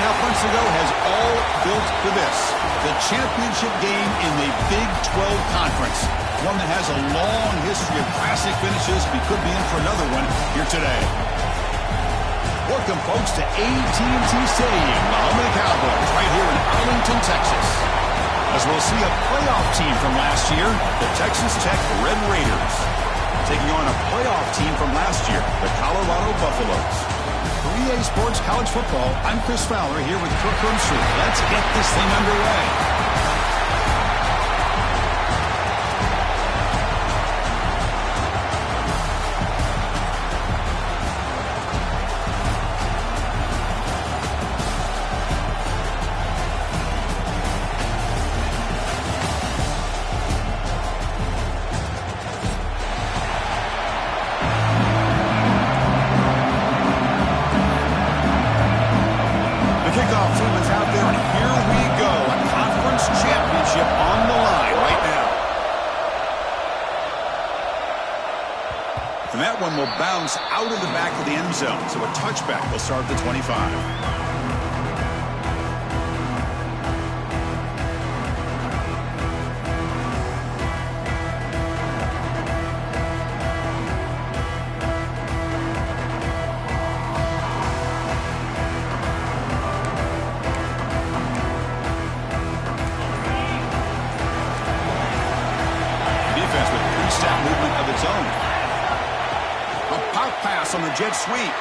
2.5 months ago has all built for this. The championship game in the Big 12 Conference. One that has a long history of classic finishes. We could be in for another one here today. Welcome, folks, to AT&T Stadium, the home of the Cowboys, right here in Arlington, Texas. As we'll see a playoff team from last year, the Texas Tech Red Raiders, taking on a playoff team from last year, the Colorado Buffaloes. For EA Sports College Football, I'm Chris Fowler here with Kirk Herbstreit. Let's get this thing underway. And that one will bounce out of the back of the end zone. So a touchback will start the 25. Defense with three-step movement of its own. A pop pass on the jet sweep.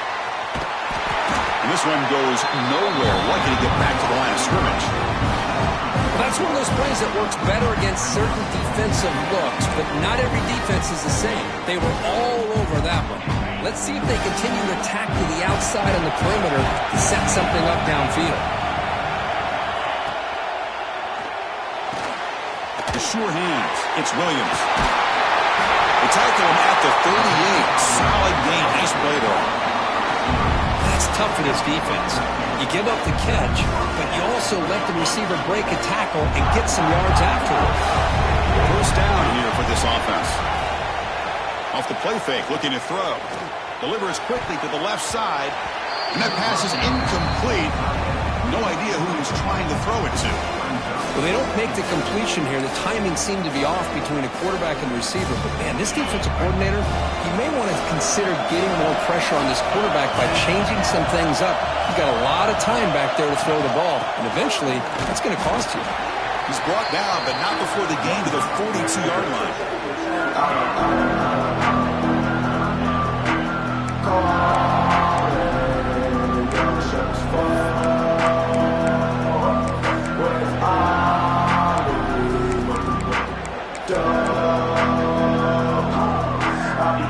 And this one goes nowhere. Lucky to get back to the line of scrimmage. Well, that's one of those plays that works better against certain defensive looks, but not every defense is the same. They were all over that one. Let's see if they continue to attack to the outside on the perimeter to set something up downfield. The sure hands. It's Williams. They tackle him at the 38. Solid gain. Nice play, though. That's tough for this defense. You give up the catch, but you also let the receiver break a tackle and get some yards afterward. First down here for this offense. Off the play fake, looking to throw. Delivers quickly to the left side. And that pass is incomplete. No idea who he's trying to throw it to. Well, they don't make the completion here. The timing seemed to be off between a quarterback and the receiver. But, man, this defensive coordinator, he may want to consider getting more pressure on this quarterback by changing some things up. You've got a lot of time back there to throw the ball. And eventually, that's going to cost you. He's brought down, but not before the gain to the 42-yard line.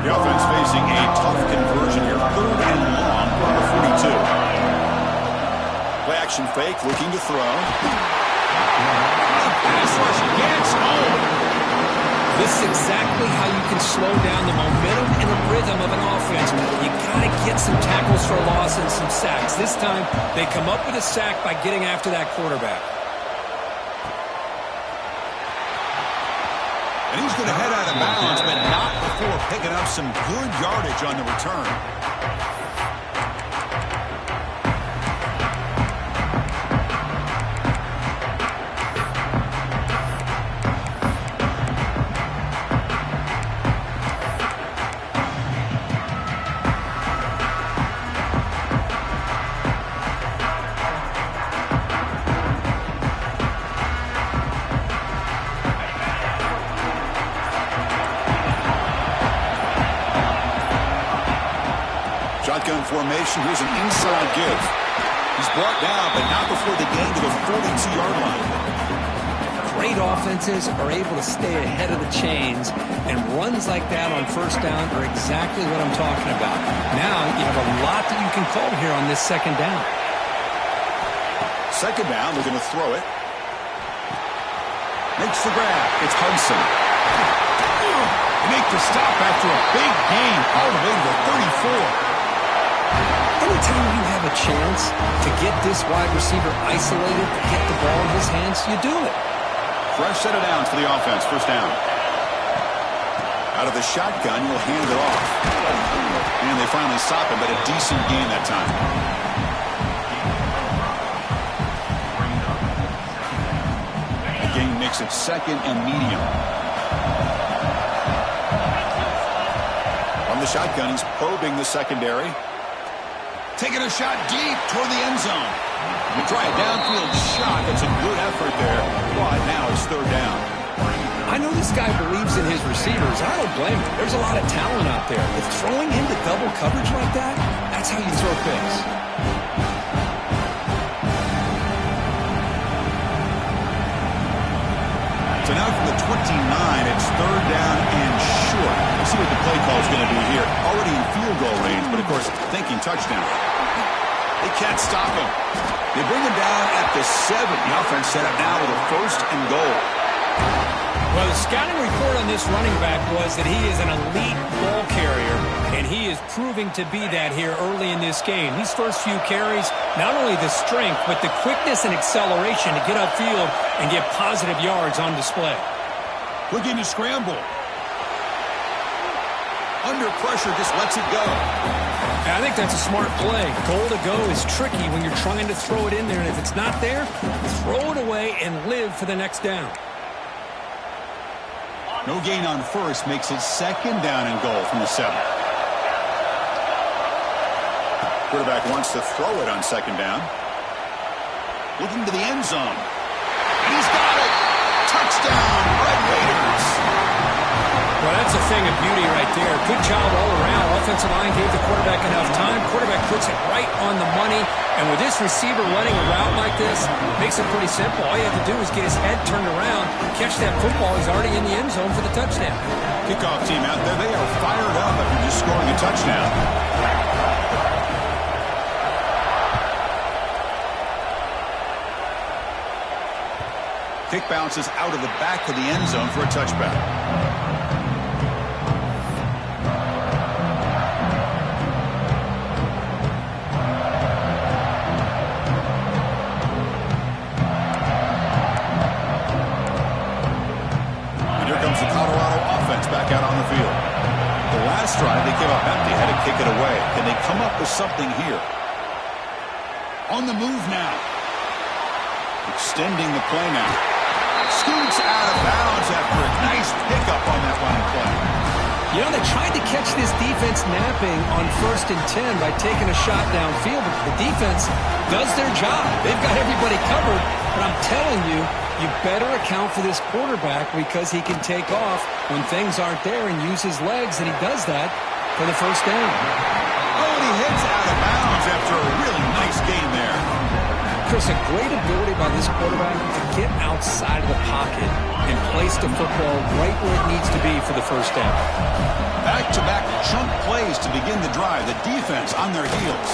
The offense facing a tough conversion here. 3rd and long from the 42. Play action fake, looking to throw. Pass rush gets home. This is exactly how you can slow down the momentum and the rhythm of an offense. You got to get some tackles for loss and some sacks. This time, they come up with a sack by getting after that quarterback. And he's going to head out of bounds, but not before picking up some good yardage on the return. Shotgun formation. Here's an inside give. He's brought down, but not before the gain to the 42-yard line. Great offenses are able to stay ahead of the chains, and runs like that on first down are exactly what I'm talking about. Now you have a lot that you can call here on this second down. Second down, they're going to throw it. Makes the grab. It's Hudson. Make the stop after a big gain all the way to the 34. Anytime you have a chance to get this wide receiver isolated, to get the ball in his hands, you do it. Fresh set of downs for the offense. First down. Out of the shotgun, he'll hand it off. And they finally stop him, but a decent gain that time. makes it 2nd and medium. From the shotgun, he's probing the secondary. Taking a shot deep toward the end zone. We try a downfield shot. That's a good effort there. But now it's 3rd down. I know this guy believes in his receivers. I don't blame him. There's a lot of talent out there. But throwing into double coverage like that, that's how you throw picks. So now from the 29, it's 3rd down and short. Let's see what the play call is going to be here. Already in field goal range, but of course thinking touchdown. They can't stop him. They bring him down at the 7. The offense set up now with a 1st and goal. Well, the scouting report on this running back was that he is an elite ball carrier, and he is proving to be that here early in this game. These first few carries, not only the strength, but the quickness and acceleration to get upfield and get positive yards on display. Looking to scramble. Under pressure, just lets it go. I think that's a smart play. Goal to go is tricky when you're trying to throw it in there, and if it's not there, throw it away and live for the next down. No gain on 1st makes it 2nd down and goal from the 7. Quarterback wants to throw it on 2nd down. Looking to the end zone. And he's got it. Touchdown, Red Raiders. Well, that's a thing of beauty right there. Good job all around. Offensive line gave the quarterback enough time. Quarterback puts it right on the money. And with this receiver running a route like this, makes it pretty simple. All you have to do is get his head turned around, catch that football. He's already in the end zone for the touchdown. Kickoff team out there, they are fired up after just scoring a touchdown. Kick bounces out of the back of the end zone for a touchback. The Colorado offense back out on the field. The last drive, they came up empty, had to kick it away. Can they come up with something here? On the move now. Extending the play now. Scoots out of bounds after a nice pickup on that running play. You know, they tried to catch this defense napping on 1st and 10 by taking a shot downfield, but the defense does their job. They've got everybody covered, but I'm telling you, you better account for this quarterback because he can take off when things aren't there and use his legs, and he does that for the 1st down. Oh, and he hits out of bounds after a really nice gain there. Chris, a great ability by this quarterback to get outside of the pocket and place the football right where it needs to be for the 1st down. Back-to-back chunk plays to begin the drive. The defense on their heels.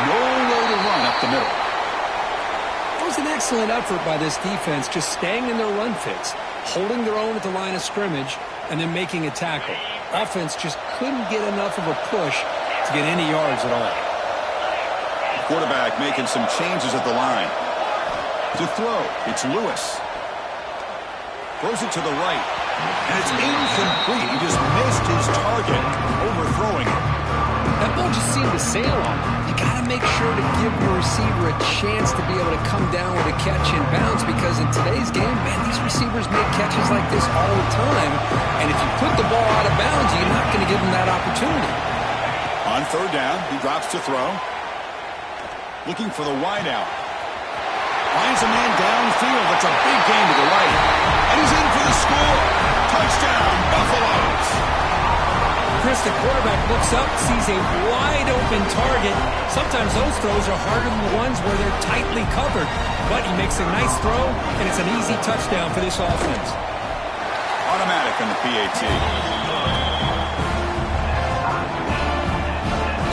Nowhere to run up the middle. It was an excellent effort by this defense, just staying in their run fits, holding their own at the line of scrimmage, and then making a tackle. Offense just couldn't get enough of a push to get any yards at all. Quarterback making some changes at the line. To throw, it's Lewis. Throws it to the right. And it's incomplete. He just missed his target, overthrowing it. That ball just seemed to sail on him. You got to make sure to give your receiver a chance to be able to come down with a catch in bounds, because in today's game, man, these receivers make catches like this all the time. And if you put the ball out of bounds, you're not going to give them that opportunity. On 3rd down, he drops to throw. Looking for the wideout. Finds a man downfield. That's a big gain to the right. And he's in for the score. Touchdown, Buffaloes. Chris, the quarterback looks up, sees a wide-open target. Sometimes those throws are harder than the ones where they're tightly covered. But he makes a nice throw, and it's an easy touchdown for this offense. Automatic on the PAT.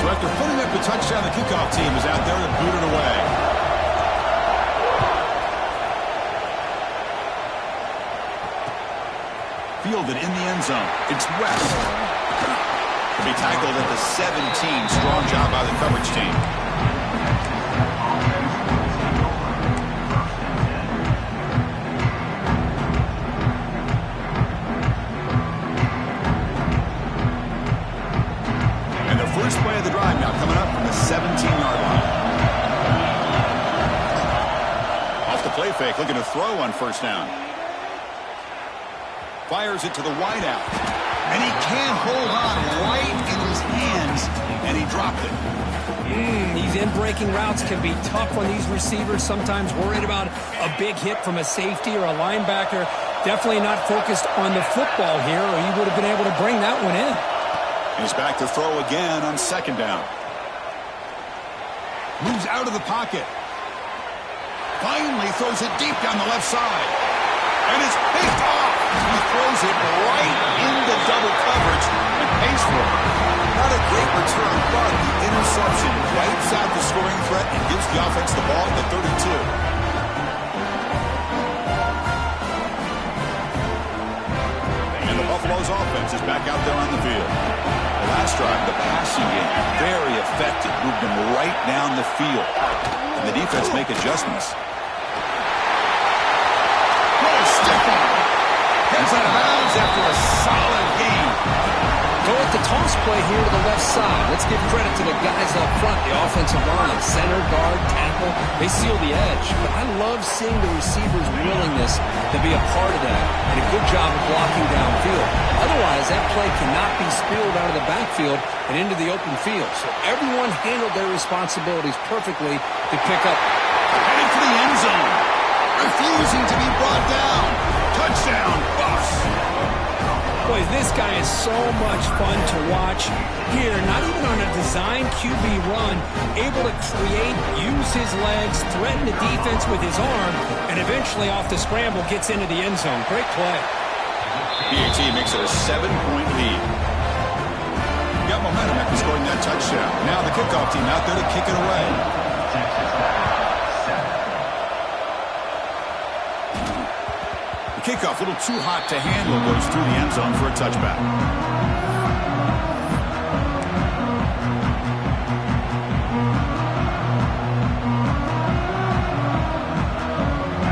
So after putting up the touchdown, the kickoff team is out there to boot it away. Fielded in the end zone. It's West. He tackled at the 17. Strong job by the coverage team. And the first play of the drive now coming up from the 17-yard line. Off the play fake, looking to throw on 1st down. Fires it to the wideout. And he can't hold on right in his hands, and he dropped it. These in-breaking routes can be tough on these receivers, sometimes worried about a big hit from a safety or a linebacker. Definitely not focused on the football here, or he would have been able to bring that one in. He's back to throw again on second down. Moves out of the pocket. Finally throws it deep down the left side. And it's picked off. He throws it right into double coverage and pays for it. Not a great return, but the interception wipes out the scoring threat and gives the offense the ball at the 32. And the Buffalo's offense is back out there on the field. The last drive, the passing game, very effective. Moved them right down the field. And the defense make adjustments. Stiff on. Gets out of bounds after a solid game. Go with the toss play here to the left side. Let's give credit to the guys up front, the offensive line, center, guard, tackle. They seal the edge. But I love seeing the receivers' willingness to be a part of that and a good job of blocking downfield. Otherwise, that play cannot be spilled out of the backfield and into the open field. So everyone handled their responsibilities perfectly to pick up. Heading for the end zone. Refusing to be brought down. Touchdown, Buffs. Boy, this guy is so much fun to watch. Here, not even on a designed QB run, able to create, use his legs, threaten the defense with his arm, and eventually off the scramble gets into the end zone. Great play. PAT makes it a 7-point lead. Got momentum after scoring that touchdown. Now the kickoff team out there to kick it away. Kickoff, a little too hot to handle, goes through the end zone for a touchback.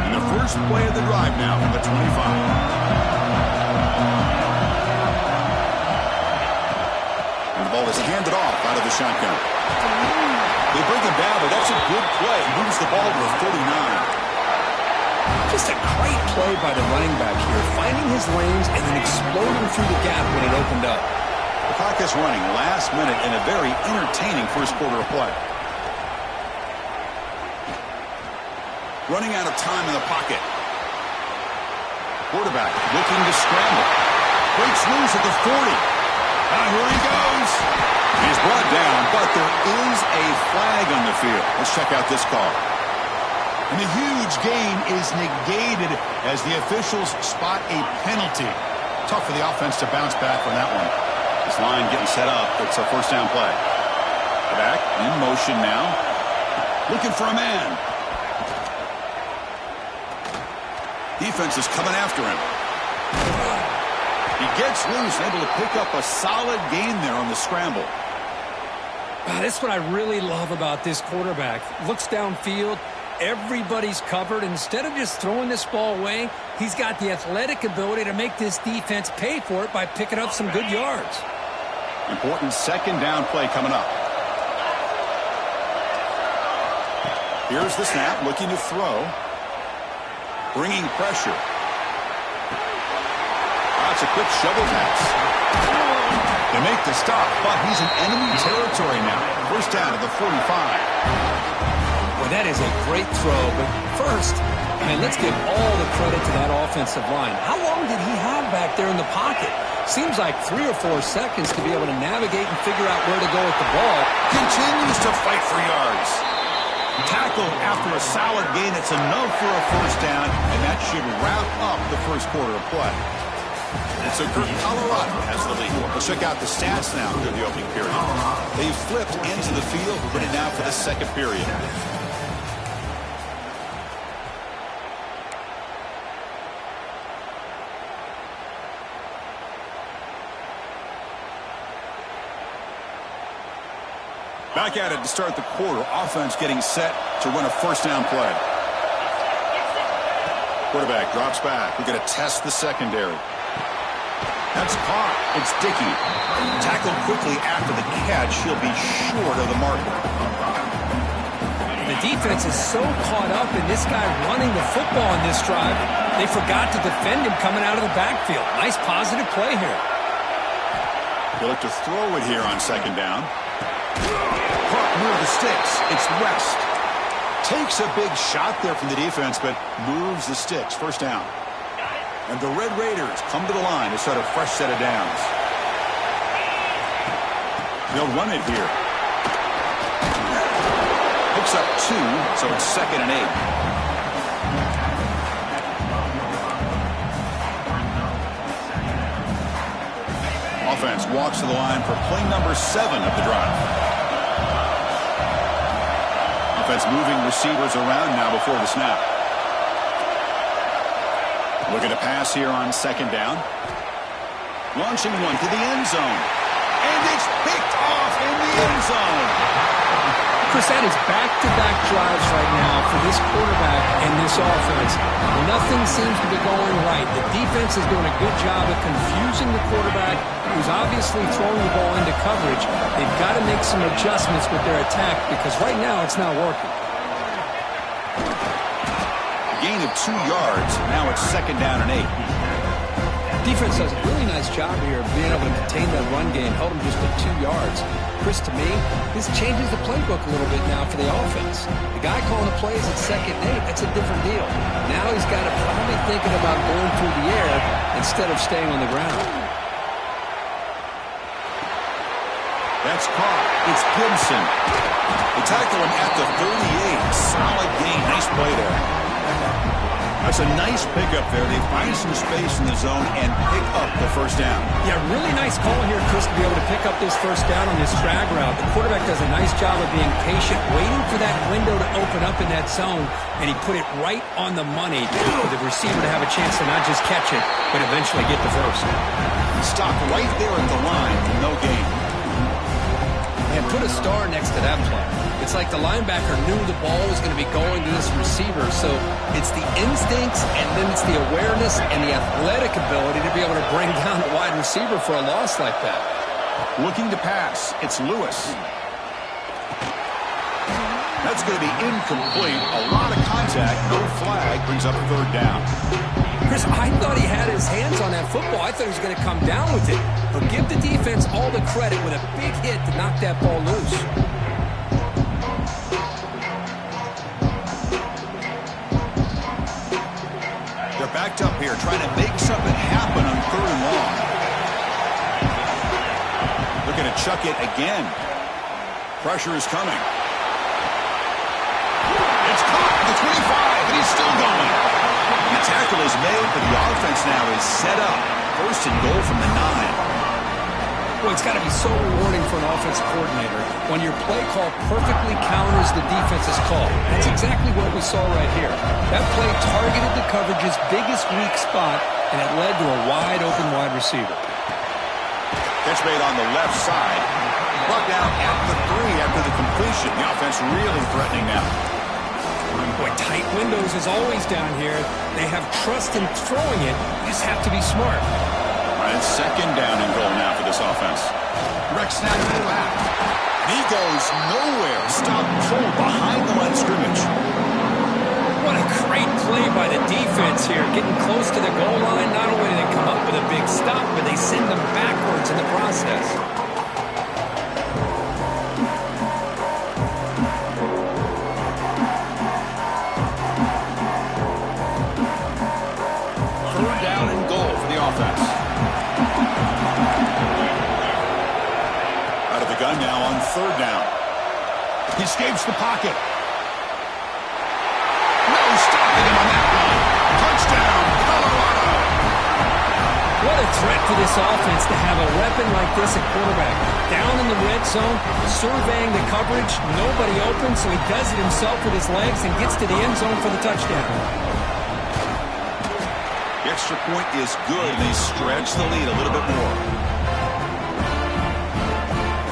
And the first play of the drive now from the 25. And the ball is handed off out of the shotgun. They bring him down, but that's a good play. Moves the ball to the 39. Just a great play by the running back here, finding his lanes and then exploding through the gap when it opened up. The clock is running last minute in a very entertaining first quarter of play. Running out of time in the pocket. Quarterback looking to scramble. Breaks loose at the 40. And here he goes. He's brought down, but there is a flag on the field. Let's check out this call. And the huge gain is negated as the officials spot a penalty. Tough for the offense to bounce back from that one. This line getting set up. It's a first down play. Back in motion now. Looking for a man. Defense is coming after him. He gets loose, able to pick up a solid gain there on the scramble. That's what I really love about this quarterback. Looks downfield. Everybody's covered. Instead of just throwing this ball away, he's got the athletic ability to make this defense pay for it by picking up some good yards. Important second down play coming up. Here's the snap, looking to throw. Bringing pressure. That's a quick shovel pass. They make the stop, but he's in enemy territory now. First down to the 45. Well, that is a great throw, but first, let's give all the credit to that offensive line. How long did he have back there in the pocket? Seems like 3 or 4 seconds to be able to navigate and figure out where to go with the ball. Continues to fight for yards. Tackled after a solid gain. It's enough for a first down, and that should wrap up the first quarter of play. And so Colorado has the lead. Let's check out the stats now through the opening period. They've flipped into the field, ready now for the second period. Back at it to start the quarter. Offense getting set to run a first down play. Quarterback drops back. We're going to test the secondary. That's caught. It's Dickey. Tackled quickly after the catch. He'll be short of the marker. The defense is so caught up in this guy running the football in this drive, they forgot to defend him coming out of the backfield. Nice positive play here. They look to throw it here on second down. Caught near the sticks. It's West. Takes a big shot there from the defense, but moves the sticks. First down. And the Red Raiders come to the line to start a fresh set of downs. They'll run it here. Picks up 2, so it's 2nd and 8. Offense walks to the line for play number 7 of the drive. Offense moving receivers around now before the snap. Looking to pass here on second down. Launching one to the end zone. And it's picked off in the end zone. Chris, that is back-to-back drives right now for this quarterback and this offense. Nothing seems to be going right. The defense is doing a good job of confusing the quarterback, who's obviously throwing the ball into coverage. They've got to make some adjustments with their attack because right now it's not working. Gain of 2 yards. Now it's 2nd down and 8. Defense does a really nice job here of being able to contain that run game, held them just at 2 yards. Chris, to me, this changes the playbook a little bit now for the offense. The guy calling the plays at 2nd and 8, that's a different deal. Now he's got to probably thinking about going through the air instead of staying on the ground. That's caught. It's Gibson. They tackle him at the 38. Solid gain. Nice play there. That's a nice pickup there. They find some space in the zone and pick up the first down. Yeah, really nice call here, Chris, to be able to pick up this first down on this drag route. The quarterback does a nice job of being patient, waiting for that window to open up in that zone, and he put it right on the money for the receiver to have a chance to not just catch it, but eventually get the first. Stopped right there at the line for no gain. And put a star next to that play. It's like the linebacker knew the ball was going to be going to this receiver, so it's the instincts and then it's the awareness and the athletic ability to be able to bring down the wide receiver for a loss like that. Looking to pass. It's Lewis. That's going to be incomplete. A lot of contact. No flag. Brings up 3rd down. Chris, I thought he had his hands on that football. I thought he was going to come down with it. But give the defense all the credit with a big hit to knock that ball loose. They're backed up here, trying to make something happen on 3rd and long. They're going to chuck it again. Pressure is coming. It's caught at the 25, and he's still going. The tackle is made, but the offense now is set up. 1st and goal from the 9. Well, it's got to be so rewarding for an offensive coordinator when your play call perfectly counters the defense's call. That's exactly what we saw right here. That play targeted the coverage's biggest weak spot, and it led to a wide-open wide receiver. Catch made on the left side. Brought down at the 3 after the completion. The offense really threatening now. Boy, tight windows is always down here. They have trust in throwing it. You just have to be smart. All right, it's 2nd down and goal now for this offense. Rex snap to the back. He goes nowhere. Stop pulled behind the line of scrimmage. What a great play by the defense here. Getting close to the goal line. Not only do they come up with a big stop, but they send them backwards in the process. Gun now on 3rd down. He escapes the pocket. No stopping him on that one. Touchdown, Colorado. What a threat for this offense to have a weapon like this at quarterback. Down in the red zone, surveying the coverage, nobody open, so he does it himself with his legs and gets to the end zone for the touchdown. The extra point is good, and they stretch the lead a little bit more.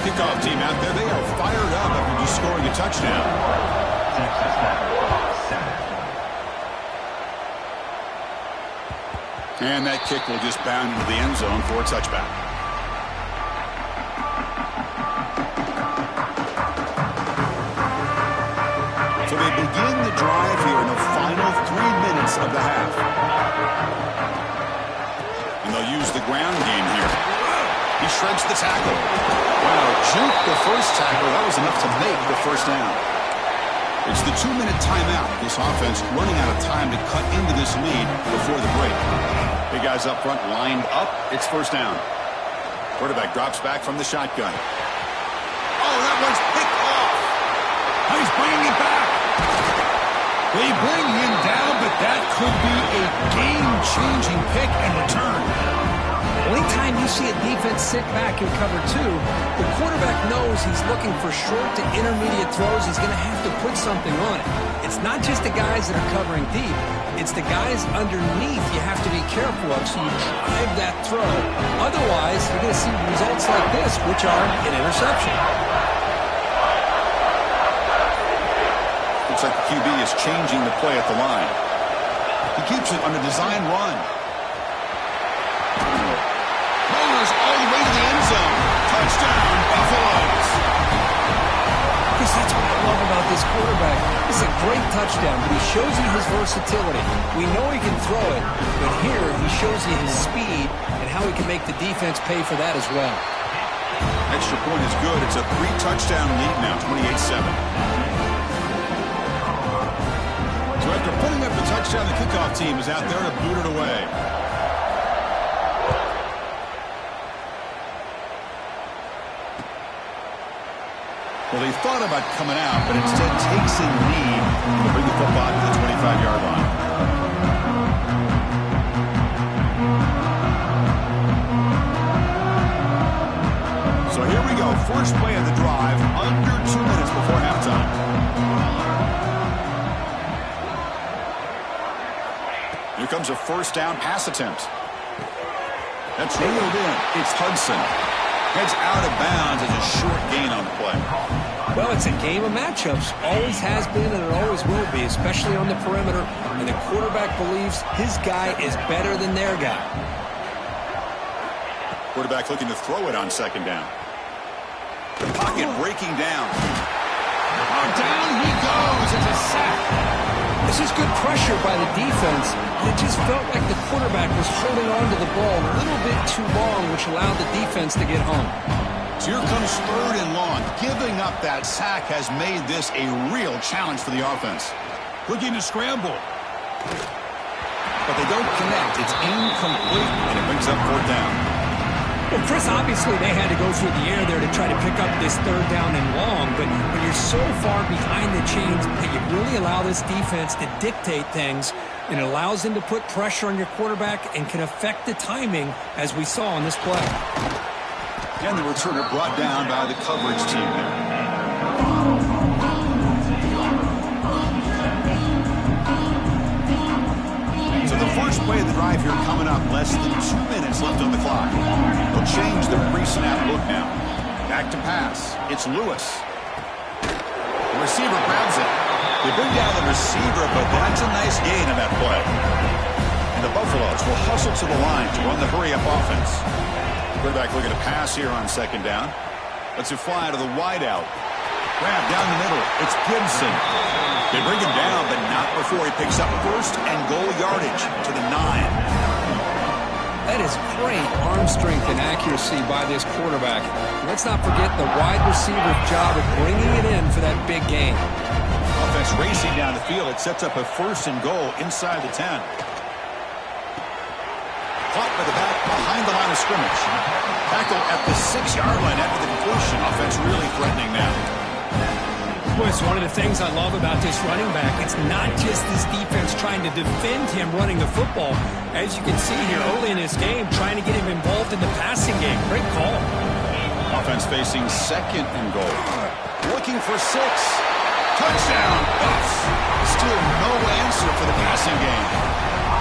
Kickoff team out there, they are fired up after just scoring a touchdown. And that kick will just bound into the end zone for a touchback. they begin the drive here in the final 3 minutes of the half. And they'll use the ground game here. He shreds the tackle. Wow, juked the first tackle. That was enough to make the first down. It's the 2-minute timeout. This offense running out of time to cut into this lead before the break. Big guys up front lined up. It's first down. Quarterback drops back from the shotgun. Oh, that one's picked off. He's bringing it back. They bring him down, but that could be a game-changing pick and return. Anytime you see a defense sit back in cover 2, the quarterback knows he's looking for short to intermediate throws. He's going to have to put something on it. It's not just the guys that are covering deep. It's the guys underneath you have to be careful of, so you drive that throw. Otherwise, you're going to see results like this, which are an interception. Looks like the QB is changing the play at the line. He keeps it on a design run. Rolls all the way to the end zone. Touchdown, Buffaloes. Chris, that's what I love about this quarterback. It's a great touchdown, but he shows you his versatility. We know he can throw it, but here he shows you his speed and how he can make the defense pay for that as well. Extra point is good. It's a 3-touchdown lead now, 28-7. So after putting up the touchdown, the kickoff team is out there to boot it away. Well, they thought about coming out, but instead takes a lead to bring the football to the 25-yard line. So here we go. First play of the drive, under 2 minutes before halftime. Here comes a first down pass attempt. That's reeled in. It's Hudson. Heads out of bounds as a short gain on the play. Well, it's a game of matchups. Always has been and it always will be, especially on the perimeter. And the quarterback believes his guy is better than their guy. Quarterback looking to throw it on second down. The pocket breaking down. Oh, down he goes. It's a sack. This is good pressure by the defense. It just felt like the quarterback was holding on to the ball a little bit too long, which allowed the defense to get home. So here comes 3rd and long. Giving up that sack has made this a real challenge for the offense. Looking to scramble. But they don't connect. It's incomplete, and it brings up 4th down. Well, Chris, obviously they had to go through the air there to try to pick up this 3rd down and long, but when you're so far behind the chains, you really allow this defense to dictate things, and it allows them to put pressure on your quarterback and can affect the timing, as we saw on this play. And the returner brought down by the coverage team there. So the first play of the drive here coming up, less than 2 minutes left on the clock. They'll change the pre-snap look now. Back to pass. It's Lewis. The receiver grabs it. They bring down the receiver, but that's a nice gain on that play. And the Buffaloes will hustle to the line to run the hurry-up offense. Quarterback looking to pass here on second down. Lets it fly to the wideout. Grab down the middle. It's Gibson. They bring him down, but not before he picks up first and goal yardage to the 9. That is great arm strength and accuracy by this quarterback. Let's not forget the wide receiver's job of bringing it in for that big gain. Offense racing down the field. It sets up a 1st and goal inside the 10. Caught by the back behind the line of scrimmage. Tackle at the 6-yard line after the completion. Offense really threatening now. Boy, it's one of the things I love about this running back. It's not just this defense trying to defend him running the football. As you can see here early in this game, trying to get him involved in the passing game. Great call. Offense facing 2nd and goal. Looking for 6. Touchdown, Buffs. Still no answer for the passing game.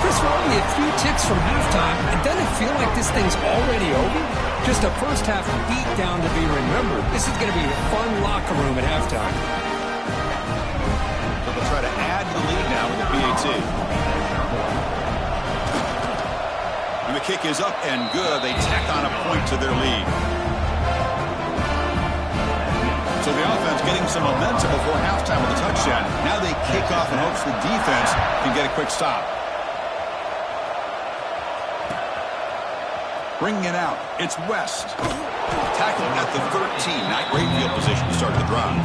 Chris, we're only a few ticks from halftime. It doesn't feel like this thing's already over. Just a first-half beatdown to be remembered. This is going to be a fun locker room at halftime. So they'll try to add to the lead now with the PAT. And the kick is up and good. They tack on a point to their lead. So the offense getting some momentum before halftime with a touchdown. Now they kick off in hopes the defense can get a quick stop. Bringing it out, it's West. Tackling at the 13. Not great field position to start the drive.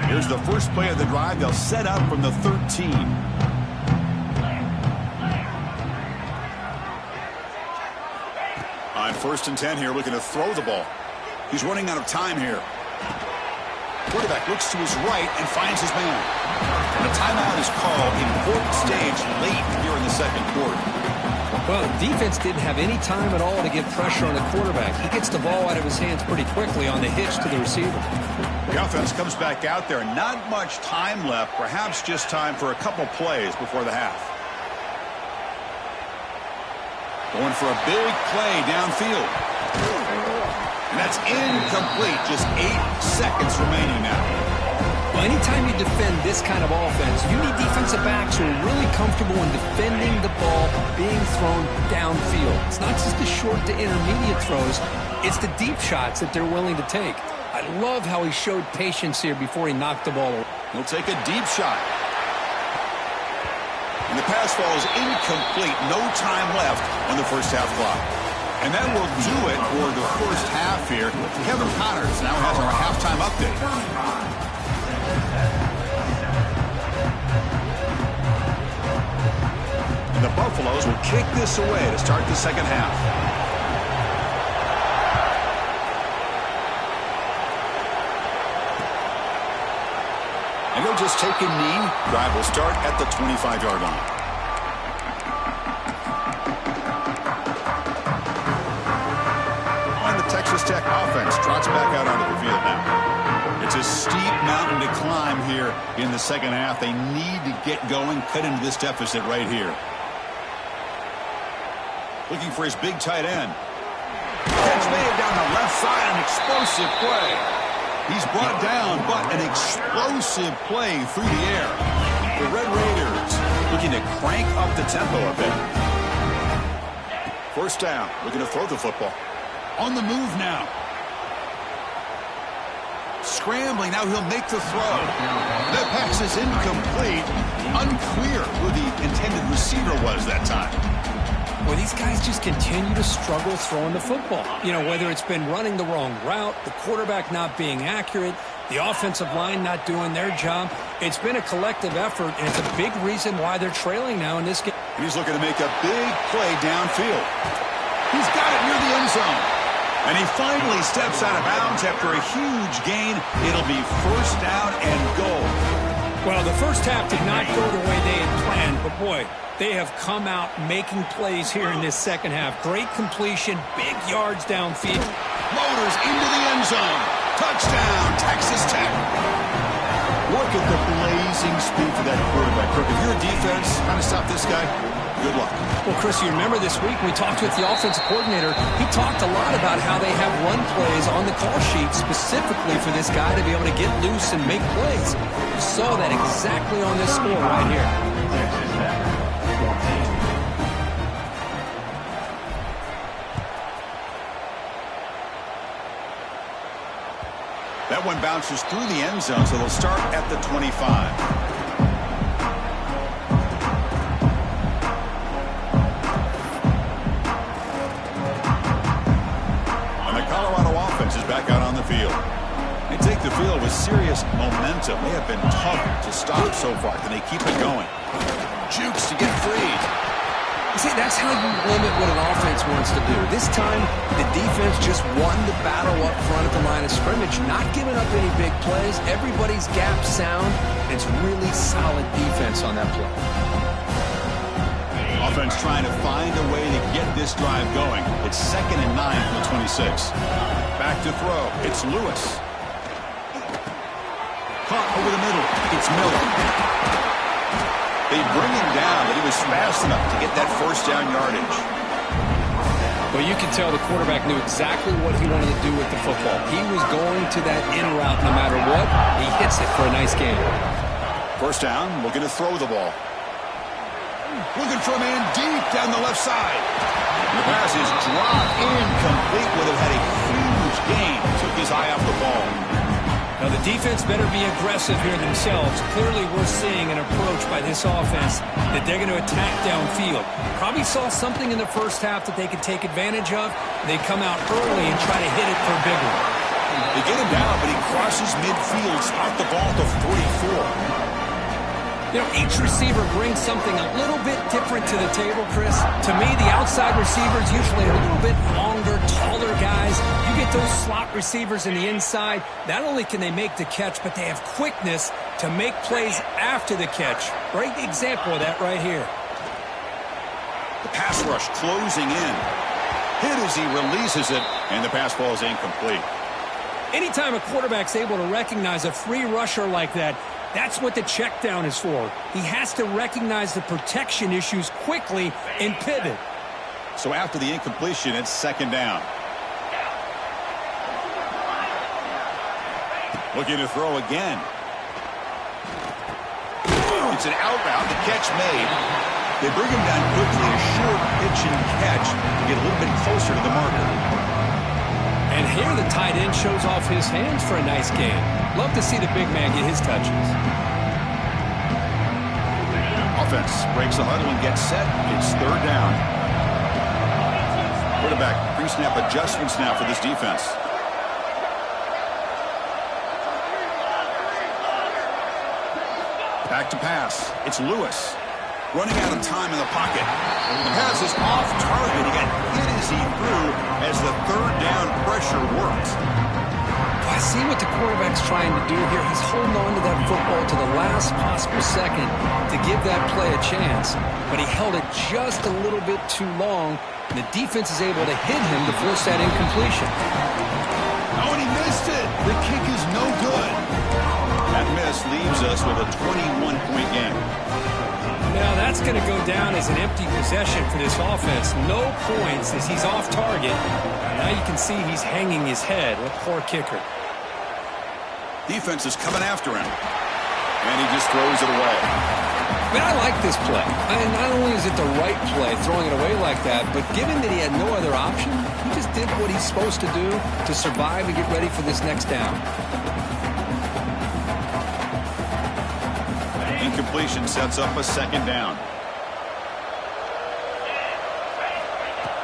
Here's the first play of the drive. They'll set up from the 13. On 1st and 10 here, looking to throw the ball. He's running out of time here. Quarterback looks to his right and finds his man. And a timeout is called. Important stage late here in the second quarter. Well, the defense didn't have any time at all to get pressure on the quarterback. He gets the ball out of his hands pretty quickly on the hitch to the receiver. The offense comes back out there. Not much time left. Perhaps just time for a couple plays before the half. Going for a big play downfield. And that's incomplete. Just 8 seconds remaining now. Well, anytime you defend this kind of offense, you need defensive backs who are really comfortable in defending the ball being thrown downfield. It's not just the short to intermediate throws. It's the deep shots that they're willing to take. I love how he showed patience here before he knocked the ball away. He'll take a deep shot. And the pass ball is incomplete. No time left on the first half clock. And that will do it for the first half here. Kevin Connors now has our halftime update. And the Buffaloes will kick this away to start the second half. And he'll just take a knee. Drive will start at the 25-yard line. And the Texas Tech offense trots back out onto the field now. It's a steep mountain to climb here in the second half. They need to get going, cut into this deficit right here. Looking for his big tight end. Catch made down the left side, an explosive play. He's brought down, but an explosive play through the air. The Red Raiders looking to crank up the tempo a bit. First down, looking to throw the football. On the move now. Scrambling, now he'll make the throw. That pass is incomplete. Unclear who the intended receiver was that time. Well, these guys just continue to struggle throwing the football. You know, whether it's been running the wrong route, the quarterback not being accurate, the offensive line not doing their job. It's been a collective effort, and it's a big reason why they're trailing now in this game. And he's looking to make a big play downfield. He's got it near the end zone. And he finally steps out of bounds after a huge gain. It'll be first down and goal. Well, the first half did not go the way they had planned, but boy, they have come out making plays here in this second half. Great completion, big yards downfield. Motors into the end zone. Touchdown, Texas Tech. Look at the blazing speed for that quarterback. Kirk, if you're a defense trying to stop this guy, good luck. Well, Chris, you remember this week we talked with the offensive coordinator. He talked a lot about how they have run plays on the call sheet specifically for this guy to be able to get loose and make plays. You saw that exactly on this score right here. That one bounces through the end zone, so they'll start at the 25. And the Colorado offense is back out on the field. They take the field with serious momentum. They have been tough to stop so far. Can they keep it going? Jukes to get free. See, that's how you limit what an offense wants to do. This time, the defense just won the battle up front at the line of scrimmage, not giving up any big plays. Everybody's gap sound. It's really solid defense on that play. Offense trying to find a way to get this drive going. It's 2nd and 9 from the 26. Back to throw. It's Lewis. Caught over the middle. It's Miller. They bring him down, but he was fast enough to get that first down yardage. Well, you can tell the quarterback knew exactly what he wanted to do with the football. He was going to that in route no matter what. He hits it for a nice gain. First down, looking to throw the ball. Looking for a man deep down the left side. The pass is dropped, incomplete. Would have had a huge gain. Took his eye off the ball. Now the defense better be aggressive here themselves. Clearly we're seeing an approach by this offense that they're going to attack downfield. Probably saw something in the first half that they could take advantage of. They come out early and try to hit it for a big one. They get him down, but he crosses midfield, spot the ball to 44. You know, each receiver brings something a little bit different to the table, Chris. To me, the outside receivers usually are a little bit longer, taller guys. You get those slot receivers in the inside, not only can they make the catch, but they have quickness to make plays after the catch. Great example of that right here. The pass rush closing in. Hit as he releases it, and the pass ball is incomplete. Anytime a quarterback's able to recognize a free rusher like that, that's what the check down is for. He has to recognize the protection issues quickly and pivot. So after the incompletion, it's second down. Looking to throw again. It's an out route. The catch made. They bring him down quickly. A short pitch and catch to get a little bit closer to the marker. And here the tight end shows off his hands for a nice gain. Love to see the big man get his touches. Offense breaks the huddle and gets set. It's third down. Quarterback pre-snap adjustments now for this defense. Back to pass. It's Lewis. Running out of time in the pocket. The pass is off target. He got hit as he threw as the third down pressure worked. I see what the quarterback's trying to do here. He's holding on to that football to the last possible second to give that play a chance. But he held it just a little bit too long. And the defense is able to hit him to force that incompletion. Oh, and he missed it. The kick is no good. That miss leaves us with a 21-point game. Now that's going to go down as an empty possession for this offense. No points as he's off target. Now you can see he's hanging his head. What poor kicker. Defense is coming after him. And he just throws it away. I mean, I like this play. Not only is it the right play, throwing it away like that, but given that he had no other option, he just did what he's supposed to do to survive and get ready for this next down. Incompletion sets up a second down.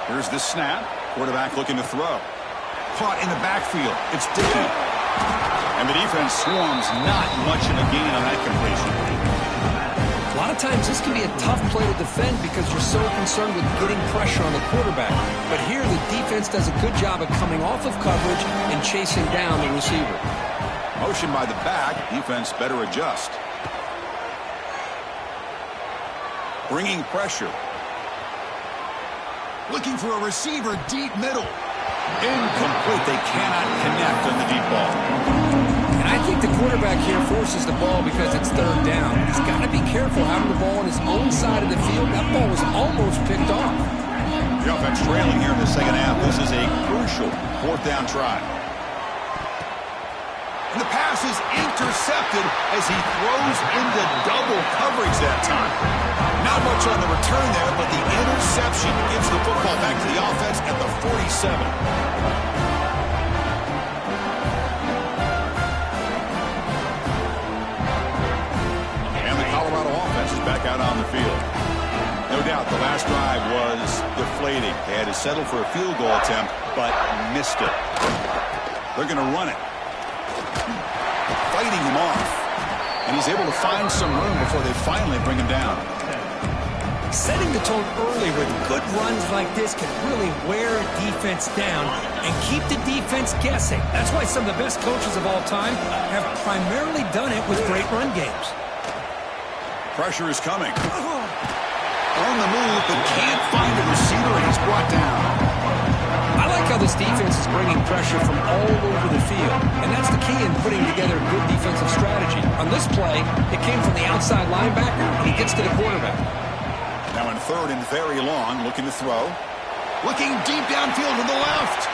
Here's the snap. Quarterback looking to throw. Caught in the backfield. It's Dickey. And the defense swarms, not much of a gain on that completion. A lot of times this can be a tough play to defend because you're so concerned with getting pressure on the quarterback. But here the defense does a good job of coming off of coverage and chasing down the receiver. Motion by the back. Defense better adjust. Bringing pressure. Looking for a receiver deep middle. Incomplete. They cannot connect on the deep ball. And I think the quarterback here forces the ball because it's third down. He's got to be careful having the ball on his own side of the field. That ball was almost picked off. The offense trailing here in the second half. This is a crucial fourth down try. And the pass is intercepted as he throws into double coverage that time. Not much on the return there, but the interception gives the football back to the offense at the 47. And the Colorado offense is back out on the field. No doubt the last drive was deflating. They had to settle for a field goal attempt, but missed it. They're going to run it. Fighting him off. And he's able to find some room before they finally bring him down. Setting the tone early with good runs like this can really wear a defense down and keep the defense guessing. That's why some of the best coaches of all time have primarily done it with great run games. Pressure is coming. On the move, but can't find a receiver, and he's brought down. I like how this defense is bringing pressure from all over the field, and that's the key in putting together a good defensive strategy. On this play, it came from the outside linebacker, and he gets to the quarterback. Now in third and very long, looking to throw. Looking deep downfield to the left.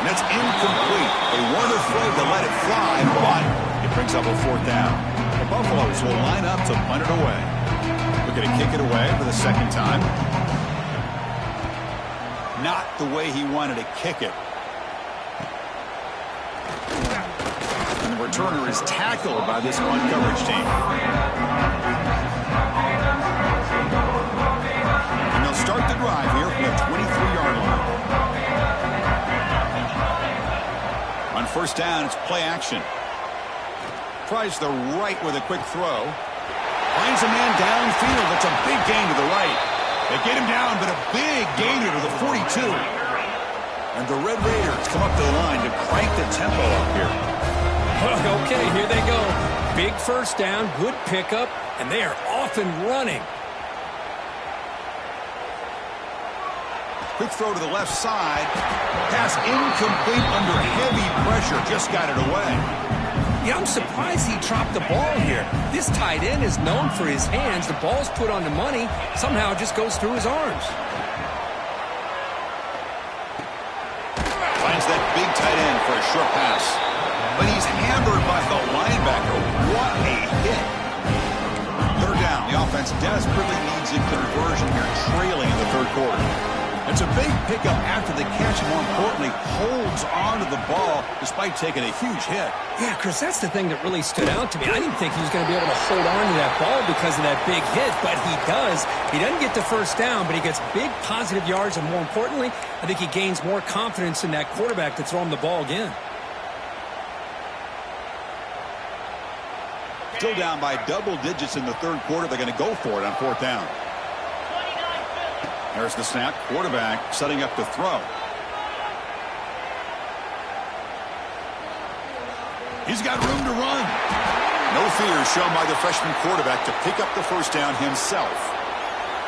And it's incomplete. They weren't afraid to let it fly, but it brings up a fourth down. The Buffaloes will line up to punt it away. The Looking to kick it away for the second time. Not the way he wanted to kick it. And the returner is tackled by this one coverage team. And they'll start the drive here from the 23-yard line. On first down, it's play action. Tries the right with a quick throw. Finds a man downfield. That's a big gain to the right. They get him down, but a big gainer to the 42. And the Red Raiders come up to the line to crank the tempo up here. Okay, here they go. Big first down, good pickup, and they are off and running. Quick throw to the left side. Pass incomplete under heavy pressure. Just got it away. Yeah, I'm surprised he dropped the ball here. This tight end is known for his hands. The ball's put on the money. Somehow it just goes through his arms. Finds that big tight end for a short pass. But he's hammered by the linebacker. What a hit. Third down. The offense desperately needs a conversion here, trailing in the third quarter. It's a big pickup after the catch. More importantly, holds on to the ball despite taking a huge hit. Yeah, Chris, that's the thing that really stood out to me. I didn't think he was going to be able to hold on to that ball because of that big hit, but he does. He doesn't get the first down, but he gets big positive yards, and more importantly, I think he gains more confidence in that quarterback to throw him the ball again. Still down by double digits in the third quarter. They're going to go for it on fourth down. There's the snap. Quarterback setting up to throw. He's got room to run. No fear shown by the freshman quarterback to pick up the first down himself.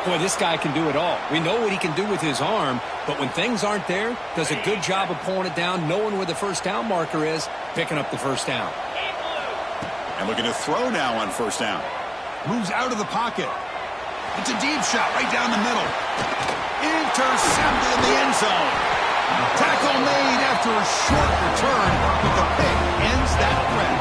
Boy, this guy can do it all. We know what he can do with his arm, but when things aren't there, does a good job of pulling it down, knowing where the first down marker is, picking up the first down. And looking to throw now on first down. Moves out of the pocket. It's a deep shot right down the middle. Intercepted in the end zone. Tackle made after a short return, but the pick ends that threat.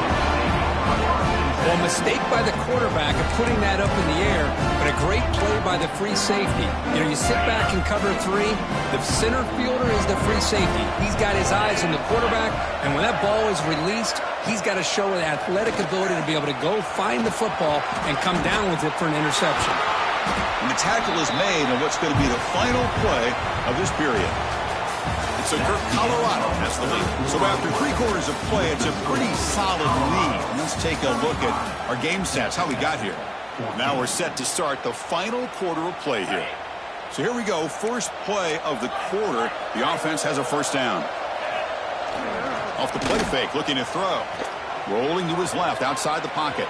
Well, mistake by the quarterback of putting that up in the air, but a great play by the free safety. You know, you sit back and cover three. The center fielder is the free safety. He's got his eyes on the quarterback, and when that ball is released, he's got to show an athletic ability to be able to go find the football and come down with it for an interception. And the tackle is made on what's going to be the final play of this period. It's a Colorado has the lead. So after 3 quarters of play, it's a pretty solid lead. Let's take a look at our game stats, how we got here. Now we're set to start the final quarter of play here. So here we go, first play of the quarter. The offense has a first down. Off the play fake, looking to throw. Rolling to his left, outside the pocket.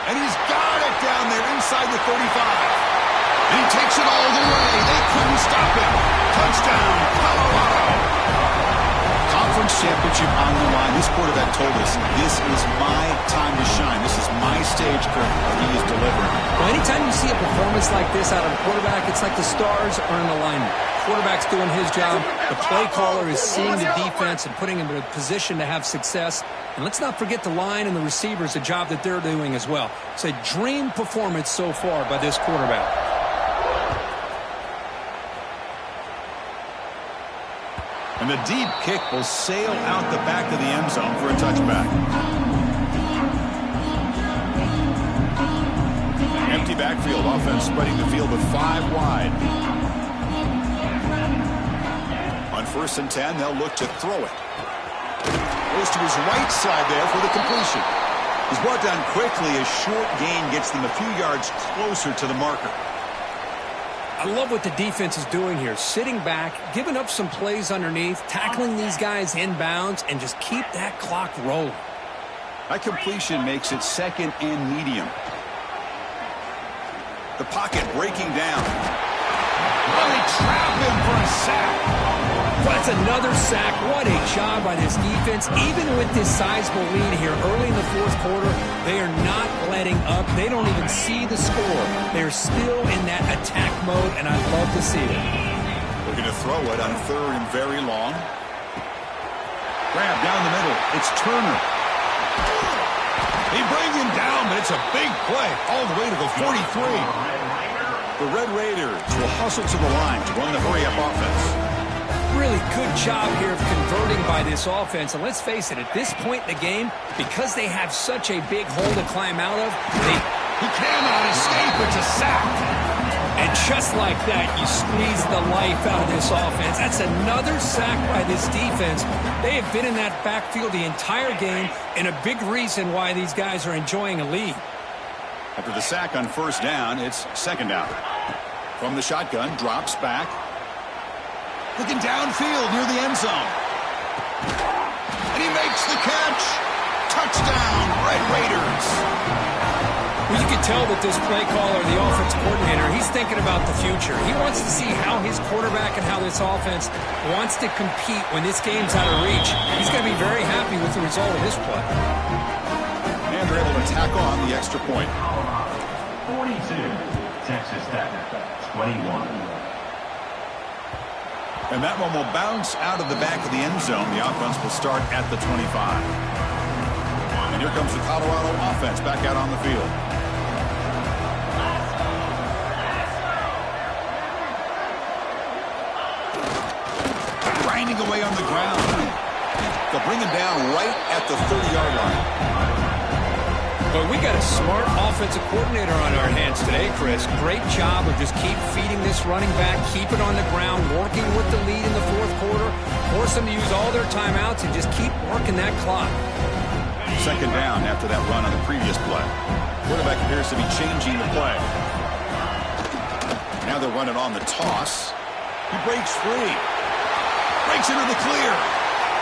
And he's got it down there inside the 35. And he takes it all the way. They couldn't stop him. Touchdown, Colorado. Conference championship on the line. This quarterback told us, this is my time to shine. This is my stage, Kirk, and he is delivering. Well, anytime you see a performance like this out of a quarterback, it's like the stars are in alignment. Quarterback's doing his job. The play caller is seeing the defense and putting him in a position to have success. And let's not forget the line and the receivers, the job that they're doing as well. It's a dream performance so far by this quarterback. And the deep kick will sail out the back of the end zone for a touchback. Empty backfield, offense spreading the field with 5 wide. On 1st and 10, they'll look to throw it. Goes to his right side there for the completion. He's brought down quickly. A short gain gets them a few yards closer to the marker. I love what the defense is doing here. Sitting back, giving up some plays underneath, tackling these guys inbounds, and just keep that clock rolling. That completion makes it 2nd and medium. The pocket breaking down. Well, they trap him for a sack. That's another sack. What a job by this defense. Even with this sizable lead here early in the 4th quarter, they are not letting up. They don't even see the score. They're still in that attack mode, and I love to see it. Looking to throw it on 3rd and very long. Grab down the middle. It's Turner. They bring him down, but it's a big play all the way to the 43. The Red Raiders will hustle to the line to run the hurry-up offense. Really good job here of converting by this offense. And let's face it, at this point in the game, because they have such a big hole to climb out of, he cannot escape. It's a sack. And just like that, you squeeze the life out of this offense. That's another sack by this defense. They have been in that backfield the entire game, and a big reason why these guys are enjoying a lead. After the sack on first down, it's second down. From the shotgun, drops back. Looking downfield near the end zone. And he makes the catch. Touchdown, Red Raiders. Well, you can tell that this play caller, the offense coordinator, he's thinking about the future. He wants to see how his quarterback and how this offense wants to compete when this game's out of reach. He's going to be very happy with the result of this play. And they're able to tack on the extra point. 42, Texas Tech, 21. And that one will bounce out of the back of the end zone. The offense will start at the 25. And here comes the Colorado offense back out on the field. Grinding away on the ground. They'll bring him down right at the 30-yard line. But we got a smart offensive coordinator on our hands today, Chris. Great job of just keep feeding this running back, keep it on the ground, working with the lead in the fourth quarter, force them to use all their timeouts, and just keep working that clock. Second down after that run on the previous play. Quarterback appears to be changing the play. Now they're running on the toss. He breaks free. Breaks into the clear.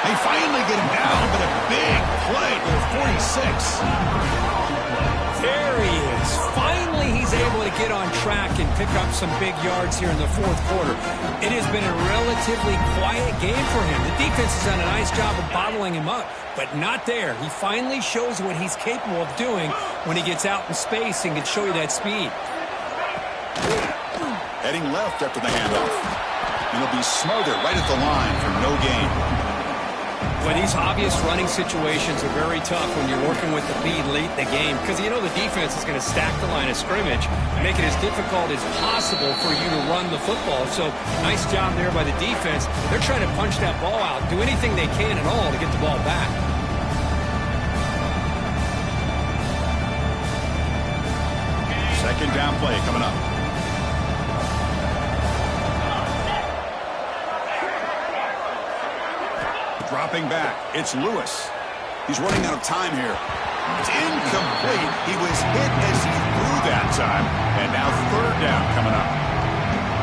They finally get him down, but a big play to the 46. There he is. Finally, he's able to get on track and pick up some big yards here in the fourth quarter. It has been a relatively quiet game for him. The defense has done a nice job of bottling him up, but not there. He finally shows what he's capable of doing when he gets out in space and can show you that speed. Heading left after the handoff. And he'll be smothered right at the line for no gain. Well, these obvious running situations are very tough when you're working with the lead late in the game because you know the defense is going to stack the line of scrimmage and make it as difficult as possible for you to run the football. So, nice job there by the defense. They're trying to punch that ball out, do anything they can at all to get the ball back. Second down play coming up. Dropping back, it's Lewis. He's running out of time here. It's incomplete. He was hit as he threw that time. And now third down coming up.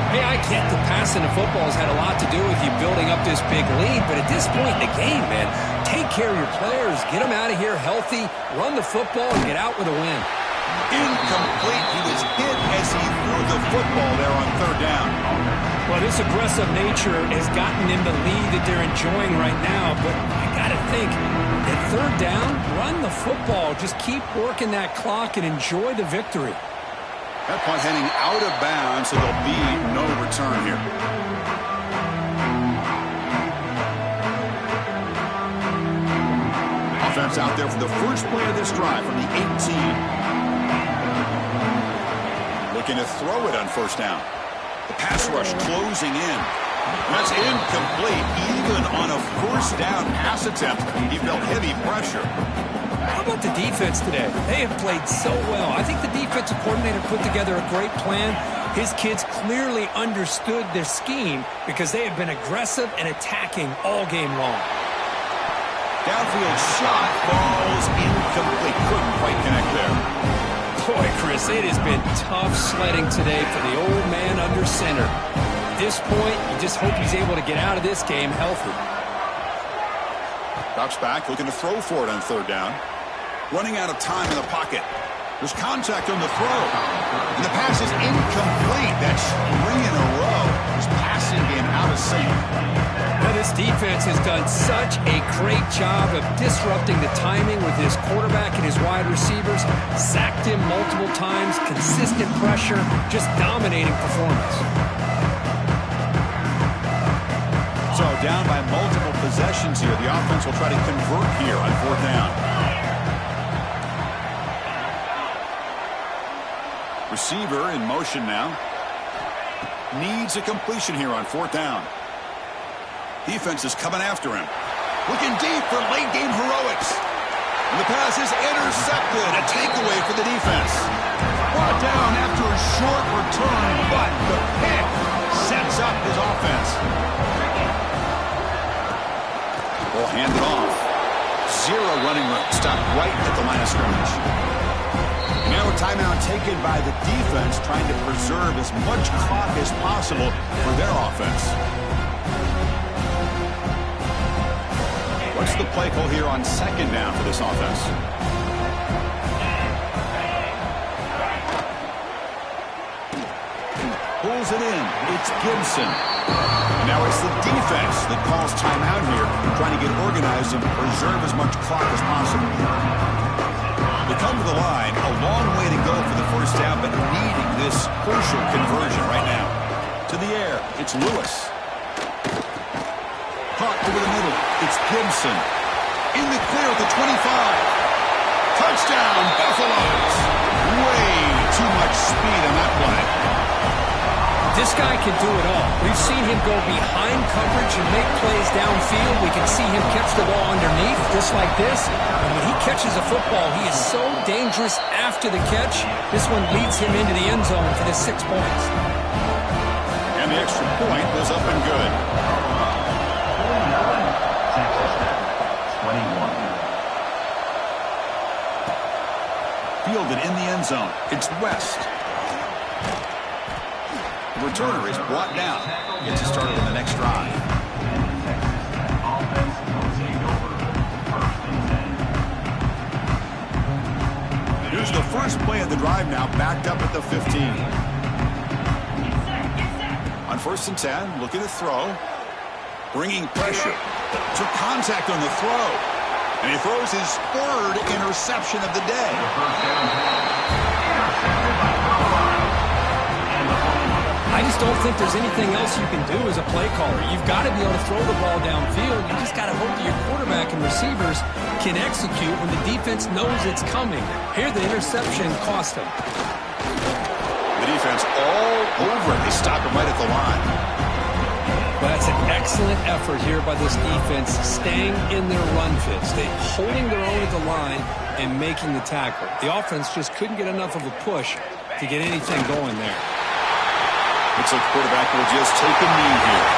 Hey, I get the passing of football has had a lot to do with you building up this big lead, but at this point in the game, man, take care of your players, get them out of here healthy, run the football, and get out with a win. Incomplete. He was hit as he threw the football there on third down. Well, this aggressive nature has gotten them the lead that they're enjoying right now, but you got to think, at third down, run the football. Just keep working that clock and enjoy the victory. That punt heading out of bounds, so there'll be no return here. Offense out there for the first play of this drive from the 18. Looking to throw it on first down. The pass rush closing in. That's incomplete. Even on a first down pass attempt, he felt heavy pressure. How about the defense today? They have played so well. I think the defensive coordinator put together a great plan. His kids clearly understood their scheme because they have been aggressive and attacking all game long. Downfield shot falls incomplete. Couldn't quite connect there. Boy, Chris, it has been tough sledding today for the old man under center. At this point, you just hope he's able to get out of this game healthy. Drops back, looking to throw for it on third down. Running out of time in the pocket. There's contact on the throw. And the pass is incomplete. That's 3 in a row. His passing game out of sync. Now, this defense has done such a great job of disrupting the timing with his quarterback and his wide receivers. Sacked him multiple times, consistent pressure, just dominating performance. So down by multiple possessions here. The offense will try to convert here on fourth down. Receiver in motion now. Needs a completion here on 4th down. Defense is coming after him. Looking deep for late game heroics. And the pass is intercepted. A takeaway for the defense. Brought down after a short return, but the pick sets up his offense. Ball handed off. 0 running room. Stopped right at the line of scrimmage. Now a timeout taken by the defense, trying to preserve as much clock as possible for their offense. What's the play call here on 2nd down for this offense? Pulls it in. It's Gibson. Now it's the defense that calls timeout here, trying to get organized and preserve as much clock as possible. They come to the line, a long way to go for the first down, but needing this crucial conversion right now. To the air, it's Lewis. Caught over the middle, it's Gibson. In the clear at the 25. Touchdown, Buffaloes. Way too much speed on that play. This guy can do it all. We've seen him go behind coverage and make plays downfield. We can see him catch the ball underneath, just like this. And when he catches a football, he is so dangerous after the catch. This one leads him into the end zone for the 6 points. And the extra point was up and good. 21. Fielded in the end zone. It's West. The returner is brought down. Gets us started on the next drive. Offense will take over. 1st and 10. Here's the first play of the drive now, backed up at the 15. On 1st and 10, looking to throw. Bringing pressure. Took contact on the throw. And he throws his 3rd interception of the day. The 1st down intercepted by Carolina. I just don't think there's anything else you can do as a play caller. You've got to be able to throw the ball downfield. You just got to hope that your quarterback and receivers can execute when the defense knows it's coming. Here, the interception cost him. The defense all over it. They stop him right at the line. But that's an excellent effort here by this defense, staying in their run fits. They holding their own at the line and making the tackle. The offense just couldn't get enough of a push to get anything going there. Looks like the quarterback will just take a knee here.